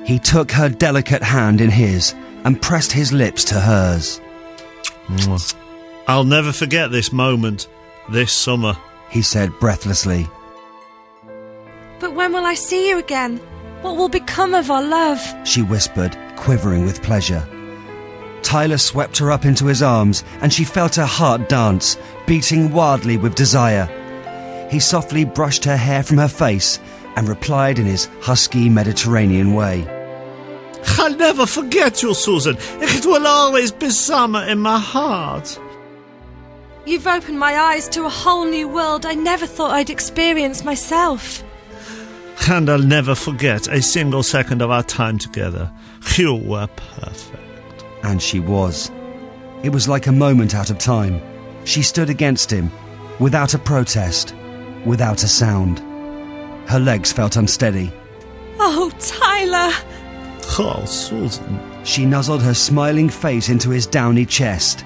He took her delicate hand in his and pressed his lips to hers. I'll never forget this moment, this summer, he said breathlessly. But when will I see you again? What will become of our love? She whispered, quivering with pleasure. Tyler swept her up into his arms, and she felt her heart dance, beating wildly with desire. He softly brushed her hair from her face and replied in his husky Mediterranean way. I'll never forget you, Susan. It will always be summer in my heart. You've opened my eyes to a whole new world I never thought I'd experience myself. And I'll never forget a single second of our time together. You were perfect. And she was. It was like a moment out of time. She stood against him, without a protest, without a sound. Her legs felt unsteady. Oh, Tyler! Oh, Susan. She nuzzled her smiling face into his downy chest.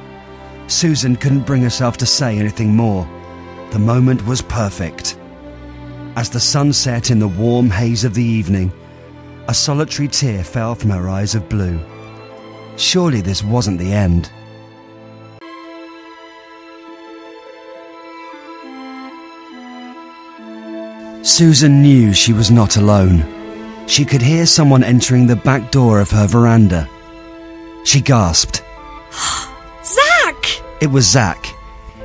Susan couldn't bring herself to say anything more. The moment was perfect. As the sun set in the warm haze of the evening, a solitary tear fell from her eyes of blue. Surely this wasn't the end. Susan knew she was not alone. She could hear someone entering the back door of her veranda. She gasped. Zach! It was Zach.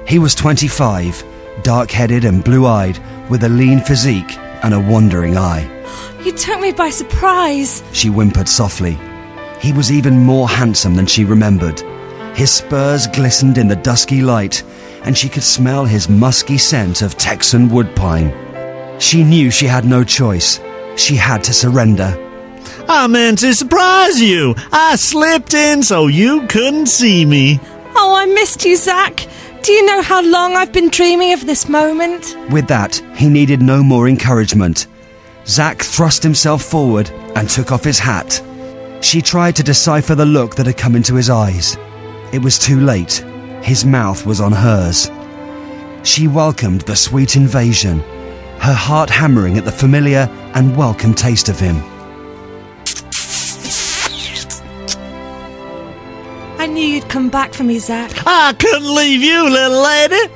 He was 25, dark-headed and blue-eyed, with a lean physique and a wandering eye. You took me by surprise. She whimpered softly. He was even more handsome than she remembered. His spurs glistened in the dusky light, and she could smell his musky scent of Texan woodpine. She knew she had no choice. She had to surrender. I meant to surprise you. I slipped in so you couldn't see me. Oh, I missed you, Zach. Do you know how long I've been dreaming of this moment? With that, he needed no more encouragement. Zach thrust himself forward and took off his hat. She tried to decipher the look that had come into his eyes. It was too late. His mouth was on hers. She welcomed the sweet invasion, her heart hammering at the familiar and welcome taste of him. I knew you'd come back for me, Zach. I couldn't leave you, little lady.